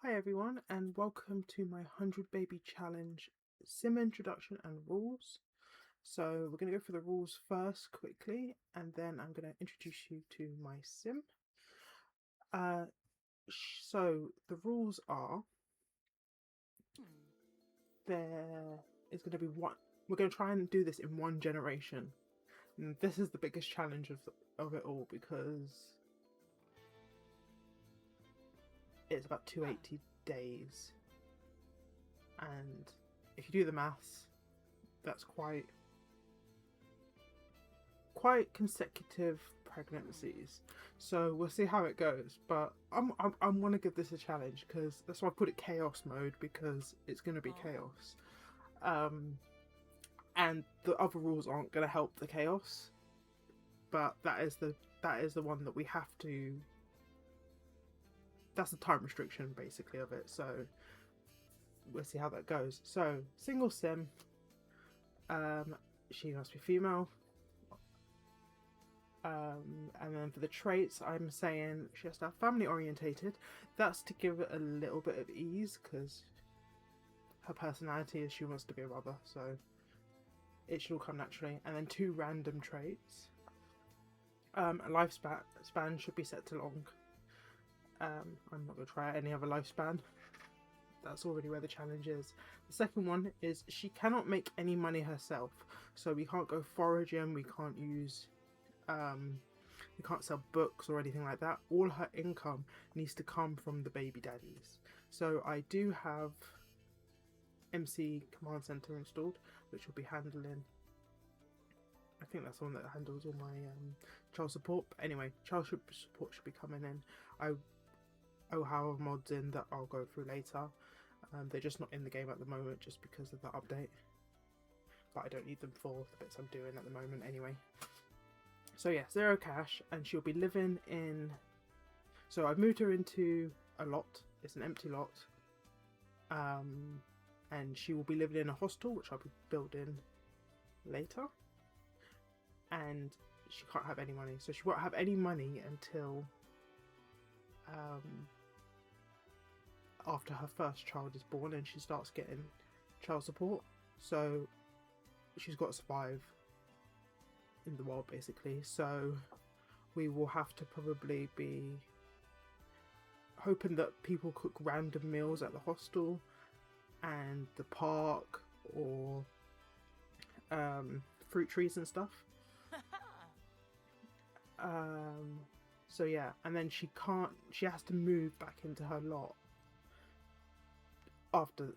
Hi everyone, and welcome to my 100 Baby Challenge sim introduction and rules. So we're going to go through the rules first quickly, and then I'm going to introduce you to my sim. So the rules are, there is going to be one. We're going to try and do this in one generation. And this is the biggest challenge of it all because it's about 280 days, and if you do the maths, that's quite consecutive pregnancies. So we'll see how it goes, but I want to give this a challenge because that's why I put it chaos mode, because it's going to be chaos. And the other rules aren't going to help the chaos, but that is the one that we have to. That's the time restriction basically of it. So we'll see how that goes. So single sim, she must be female. And then for the traits, I'm saying she has to have family orientated. That's to give it a little bit of ease, because her personality is she wants to be a mother, so it should all come naturally. And then 2 random traits. A lifespan should be set to long. I'm not going to try any other lifespan. That's already where the challenge is. The second one is she cannot make any money herself, so we can't go foraging, we can't use you can't sell books or anything like that. All her income needs to come from the baby daddies. So I do have MC Command Center installed, which will be handling. I think that's the one that handles all my child support. But anyway, child support should be coming in. I will have mods in that I'll go through later. They're just not in the game at the moment, just because of the update. But I don't need them for the bits I'm doing at the moment anyway. So yeah, 0 cash, and she'll be living in. So I've moved her into a lot. It's an empty lot, and she will be living in a hostel, which I'll be building later. And she can't have any money, so she won't have any money until after her first child is born, and she starts getting child support. So she's got to survive in the world basically. So we will have to probably be hoping that people cook random meals at the hostel and the park, or fruit trees and stuff. So yeah, and then she has to move back into her lot after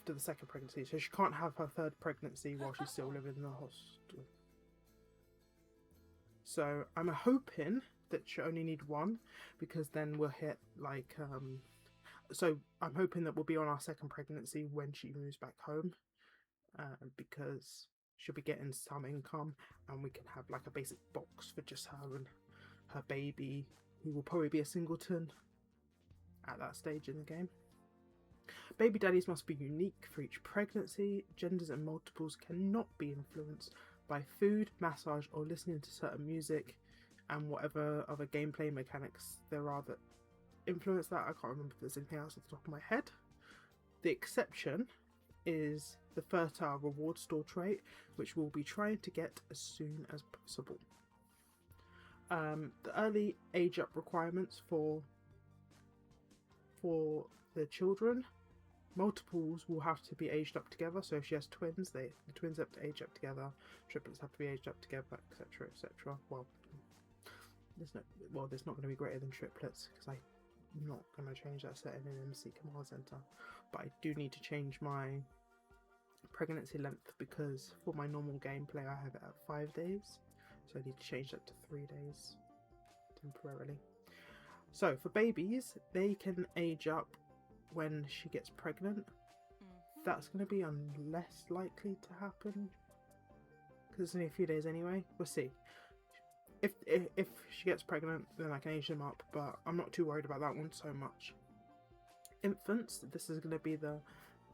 the second pregnancy, so she can't have her third pregnancy while she's still living in the hostel. So I'm hoping that she'll only need 1, because then we'll hit like so I'm hoping that we'll be on our second pregnancy when she moves back home, because she'll be getting some income, and we can have like a basic box for just her and her baby, who will probably be a singleton at that stage in the game. Baby daddies must be unique for each pregnancy. Genders and multiples cannot be influenced by food, massage, or listening to certain music, and whatever other gameplay mechanics there are that influence that. I can't remember if there's anything else off the top of my head. The exception is the fertile reward store trait, which we'll be trying to get as soon as possible. The early age up requirements for the children. Multiples will have to be aged up together, so if she has twins, the twins have to age up together, triplets have to be aged up together, etc, etc. Well, there's not going to be greater than triplets, because I'm not going to change that setting in MC Command Center. But I do need to change my pregnancy length, because for my normal gameplay I have it at 5 days, so I need to change that to 3 days temporarily. So for babies, they can age up when she gets pregnant. That's going to be less likely to happen, because it's only a few days anyway. We'll see. If she gets pregnant, then I can age them up, but I'm not too worried about that one so much. Infants, this is going to be the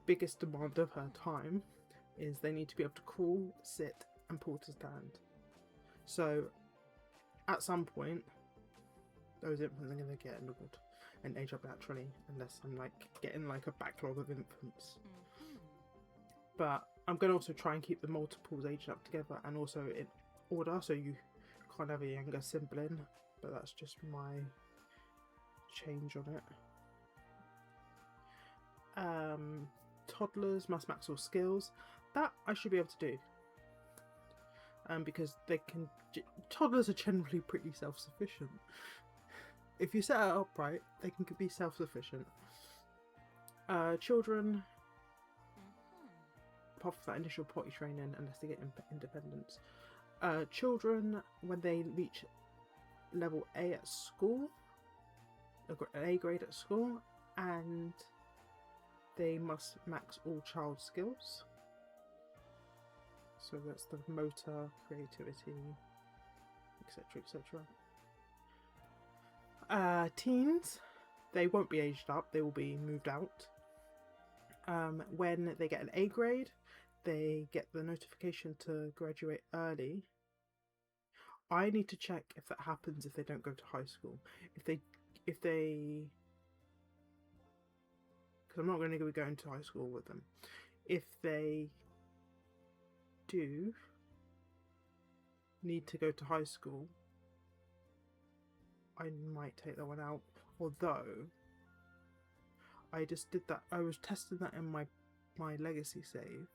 biggest demand of her time, is they need to be able to crawl, sit, and pull to stand. So at some point, those infants are going to get annoyed and age up naturally, unless I'm like getting like a backlog of infants. But I'm going to also try and keep the multiples aged up together and also in order, so you can't have a younger sibling. But that's just my change on it. Toddlers must max all skills. That I should be able to do. Because they can. Toddlers are generally pretty self-sufficient. If you set it up right, they can be self-sufficient. Children, apart from that initial potty training, unless they get independence. Children, when they reach level A at school, an A grade at school, and they must max all child skills. So that's the motor, creativity, etc, etc. Teens, they won't be aged up, they will be moved out. When they get an A grade, they get the notification to graduate early. I need to check if that happens if they don't go to high school. If they, because I'm not going to be going to high school with them. If they do need to go to high school, I might take that one out. Although I just did that, I was testing that in my legacy save,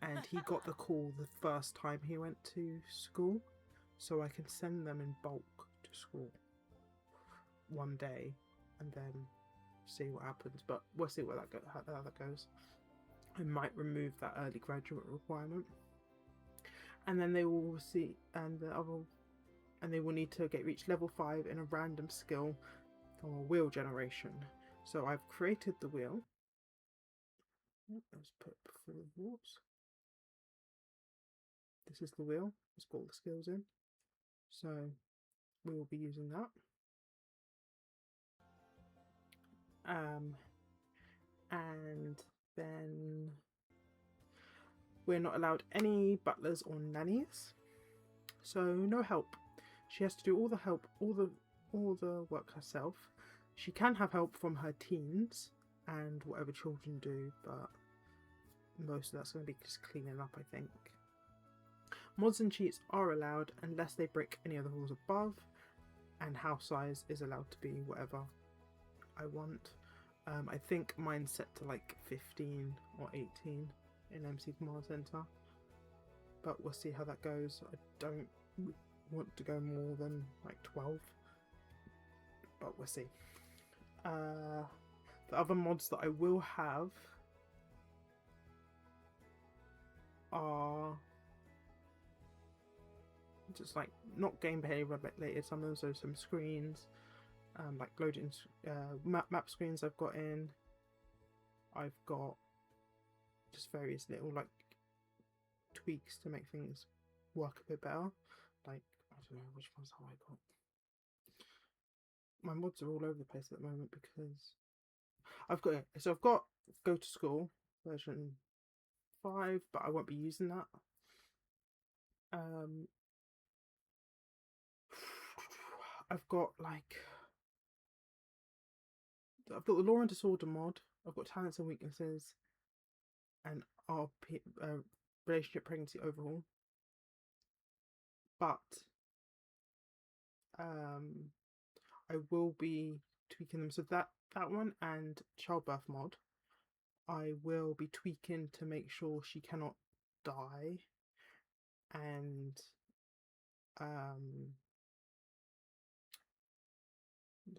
and he got the call the first time he went to school, so I can send them in bulk to school one day and then see what happens. But we'll see how that goes. I might remove that early graduate requirement, and then they will see, and they will need to reach level 5 in a random skill or wheel generation. So I've created the wheel. Let's put before the whoops. This is the wheel. Let's put all the skills in. So we will be using that. And then we're not allowed any butlers or nannies. So no help. She has to do all the help, all the work herself. She can have help from her teens and whatever children do, but most of that's going to be just cleaning up, I think. Mods and cheats are allowed unless they break any other rules above, and house size is allowed to be whatever I want. I think mine's set to like 15 or 18 in MC Command Center, but we'll see how that goes. I don't want to go more than like 12, but we'll see. The other mods that I will have are just like not game behavior related, some of them, so some screens, like loading map screens I've got in. I've got just various little like tweaks to make things work a bit better. Like, I don't know which ones have I got. My mods are all over the place at the moment because I've got go to school version 5, but I won't be using that. I've got the law and disorder mod. I've got talents and weaknesses, and RP relationship pregnancy overhaul. But I will be tweaking them. So that one and childbirth mod, I will be tweaking to make sure she cannot die, and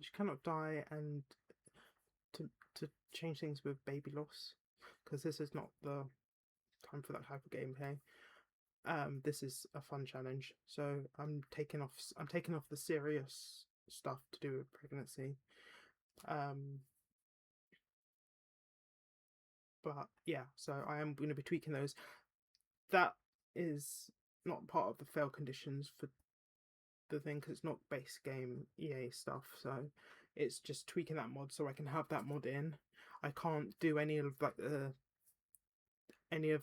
she cannot die, and to change things with baby loss, because this is not the time for that type of gameplay. This is a fun challenge, so I'm taking off the serious stuff to do with pregnancy. But yeah, so I am going to be tweaking those. That is not part of the fail conditions for the thing, because it's not base game EA stuff, so it's just tweaking that mod so I can have that mod in. I can't do any of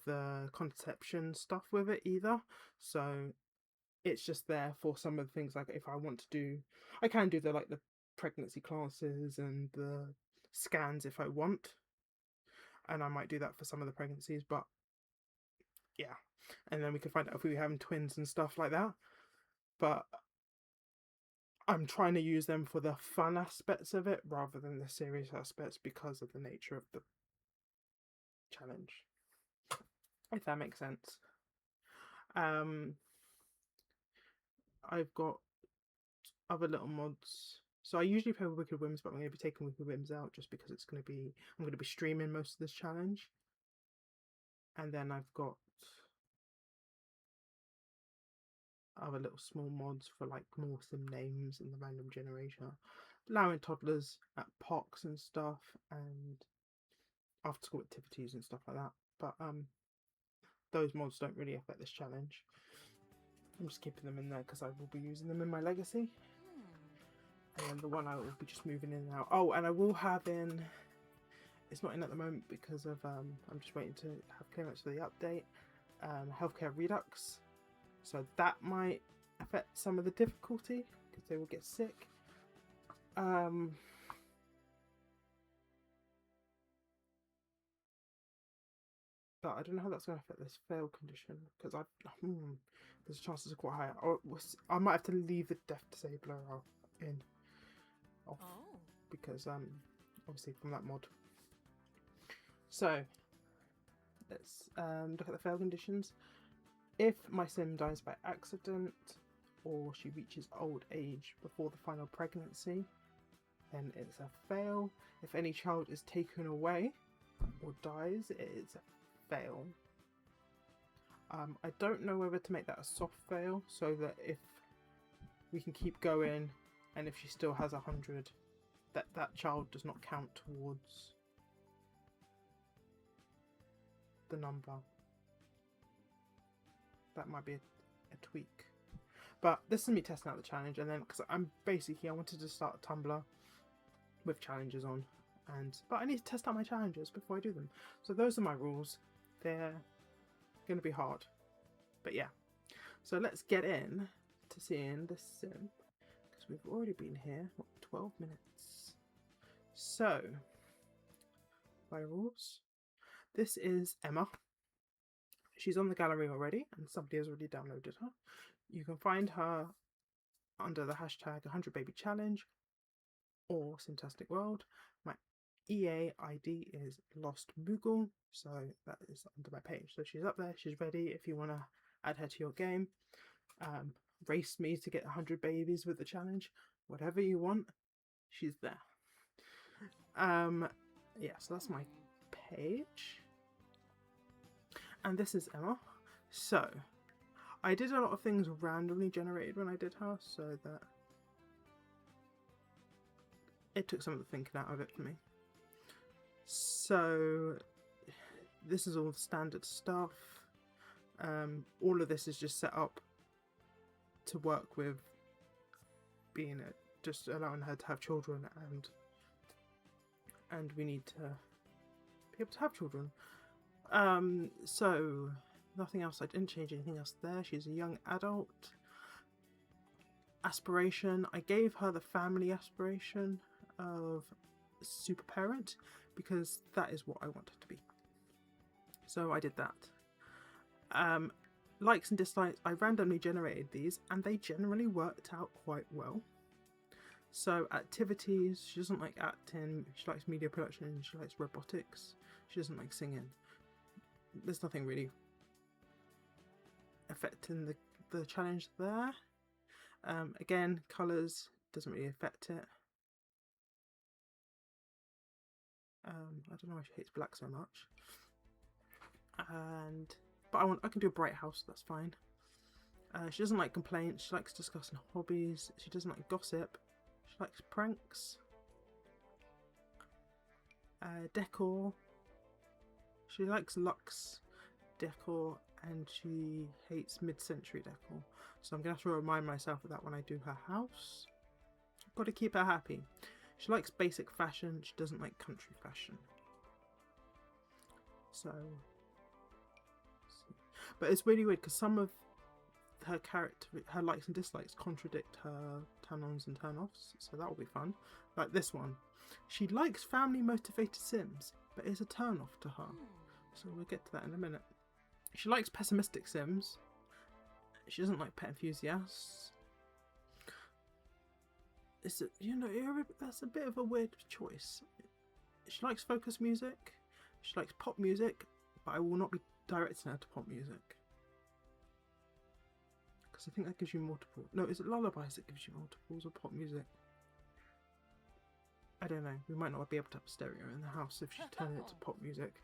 the conception stuff with it either, so it's just there for some of the things. Like if I want to do, I can do the pregnancy classes and the scans if I want, and I might do that for some of the pregnancies. But yeah, and then we could find out if we were having twins and stuff like that. But I'm trying to use them for the fun aspects of it rather than the serious aspects because of the nature of the challenge, if that makes sense. I've got other little mods. So I usually play with Wicked Whims, but I'm going to be taking Wicked Whims out just because I'm going to be streaming most of this challenge. And then I've got other little small mods for like more sim names and the random generator, allowing toddlers at parks and stuff, and after school activities and stuff like that. But those mods don't really affect this challenge. I'm just keeping them in there because I will be using them in my legacy. And then the one I will be just moving in and out. Oh, and I will have in, it's not in at the moment because of I'm just waiting to have clearance for the update, healthcare redux. So that might affect some of the difficulty because they will get sick. But I don't know how that's going to affect this fail condition because there's chances are quite high. Or I might have to leave the death disabler off because obviously from that mod. So let's look at the fail conditions. If my sim dies by accident or she reaches old age before the final pregnancy, then it's a fail. If any child is taken away or dies, it is a fail. I don't know whether to make that a soft fail so that if we can keep going and if she still has 100, that child does not count towards the number. That might be a tweak. But this is me testing out the challenge, and then because I wanted to start a Tumblr with challenges on, but I need to test out my challenges before I do them. So those are my rules. They're going to be hard, but yeah. So let's get in to seeing the sim because we've already been here 12 minutes. So my rules. This is Emma. She's on the gallery already, and somebody has already downloaded her. You can find her under the hashtag 100baby challenge or Simtastic World. My EA ID is Lost Moogle, so that is under my page. So she's up there, she's ready if you want to add her to your game. Race me to get 100 babies with the challenge, whatever you want, she's there. Yeah, so that's my page. And this is Emma. So I did a lot of things randomly generated when I did her, so that it took some of the thinking out of it for me. So this is all the standard stuff. All of this is just set up to work with being just allowing her to have children, and we need to be able to have children. So nothing else. I didn't change anything else there. She's a young adult. Aspiration. I gave her the family aspiration of super parent because that is what I want her to be. So I did that. Likes and dislikes. I randomly generated these and they generally worked out quite well. So activities. She doesn't like acting. She likes media production. She likes robotics. She doesn't like singing. There's nothing really affecting the challenge there. Again, colours doesn't really affect it. I don't know why she hates black so much. But I can do a bright house. That's fine. She doesn't like complaints. She likes discussing hobbies. She doesn't like gossip. She likes pranks. Decor. She likes luxe decor and she hates mid-century decor. So I'm going to have to remind myself of that when I do her house. I've got to keep her happy. She likes basic fashion. She doesn't like country fashion. So, but it's really weird because some of her character, her likes and dislikes contradict her turn-ons and turn-offs, so that will be fun. Like this one. She likes family-motivated Sims, but is a turn-off to her. So we'll get to that in a minute. She likes pessimistic Sims. She doesn't like pet enthusiasts. It's that's a bit of a weird choice. She likes focus music. She likes pop music, but I will not be directing her to pop music. Because I think that gives you multiple. No, is it lullabies that gives you multiples or pop music? I don't know. We might not be able to have a stereo in the house if she turns it to pop music.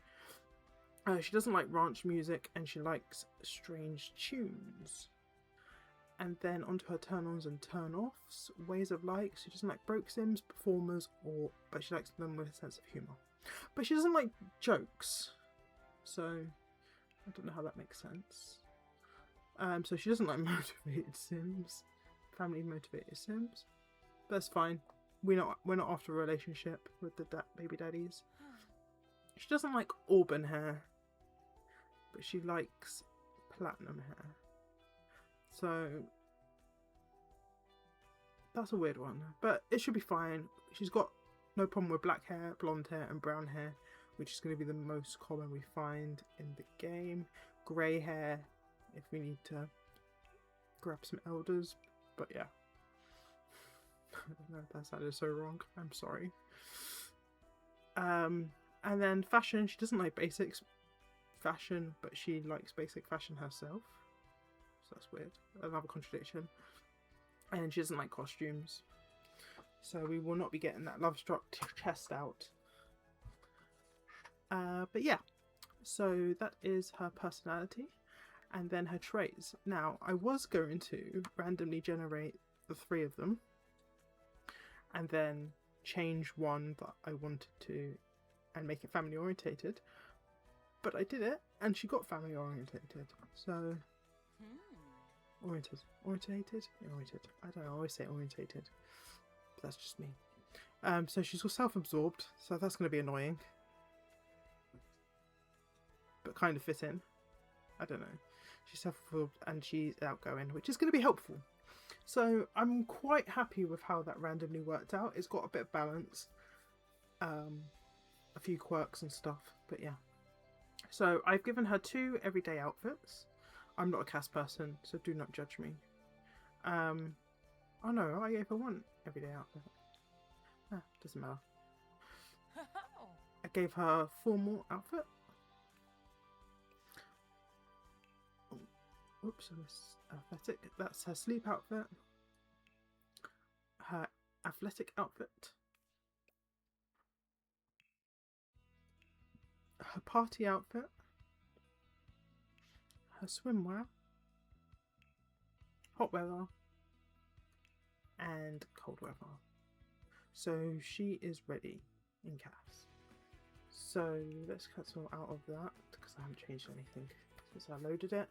She doesn't like ranch music, and she likes strange tunes. And then onto her turn-ons and turn-offs. Ways of likes. She doesn't like broke Sims, performers, but she likes them with a sense of humour. But she doesn't like jokes. So I don't know how that makes sense. So she doesn't like motivated Sims, family motivated Sims. That's fine. We're not after a relationship with the baby daddies. She doesn't like auburn hair, but she likes platinum hair. So that's a weird one, but it should be fine. She's got no problem with black hair, blonde hair, and brown hair, which is going to be the most common we find in the game. Grey hair, if we need to grab some elders, but yeah. I don't know if that sounded so wrong. I'm sorry. And then fashion. She doesn't like basics fashion, but she likes basic fashion herself. So that's weird. Another contradiction. And she doesn't like costumes. So we will not be getting that love struck chest out. But yeah. So that is her personality. And then her traits. Now, I was going to randomly generate the 3 of them. And then change one that I wanted to and make it family orientated. But I did it and she got family orientated. So oriented. I don't know, I always say orientated. But that's just me. So she's self-absorbed, so that's gonna be annoying. But kind of fit in. I don't know. She's self-absorbed and she's outgoing, which is gonna be helpful. So I'm quite happy with how that randomly worked out. It's got a bit of balance, a few quirks and stuff, but yeah. So I've given her 2 everyday outfits. I'm not a cast person, so do not judge me. Oh no, I gave her 1 everyday outfit. Doesn't matter. I gave her a formal outfit. Oops, I missed athletic. That's her sleep outfit. Her athletic outfit. Her party outfit. Her swimwear. Hot weather. And cold weather. So she is ready in cast. So let's cancel out of that because I haven't changed anything since I loaded it.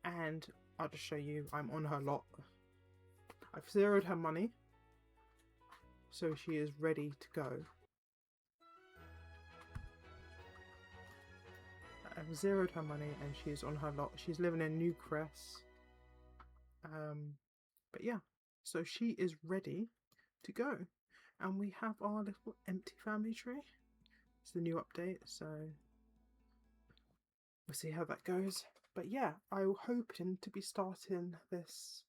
And I'll just show you, I'm on her lot. I've zeroed her money, so she is ready to go. I've zeroed her money and she is on her lot. She's living in New Crest. But yeah, so she is ready to go. And we have our little empty family tree. It's the new update, so we'll see how that goes. But yeah, I'm hoping to be starting this.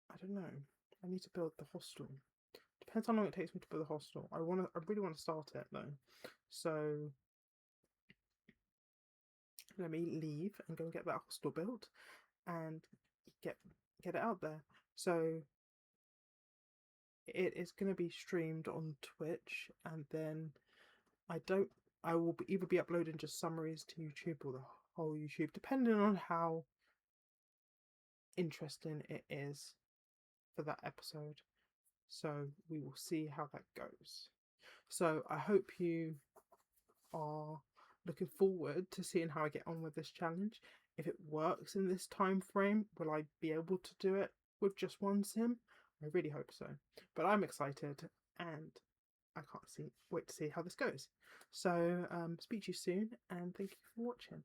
I don't know. I need to build the hostel. Depends how long it takes me to build the hostel. I really want to start it though. So let me leave and go and get that hostel built and get it out there. So it is going to be streamed on Twitch, and then I will either be uploading just summaries to YouTube or the whole YouTube, depending on how interesting it is for that episode. So we will see how that goes. So I hope you are looking forward to seeing how I get on with this challenge. If it works in this time frame, will I be able to do it with just 1 sim? I really hope so. But I'm excited and I can't wait to see how this goes. So speak to you soon and thank you for watching.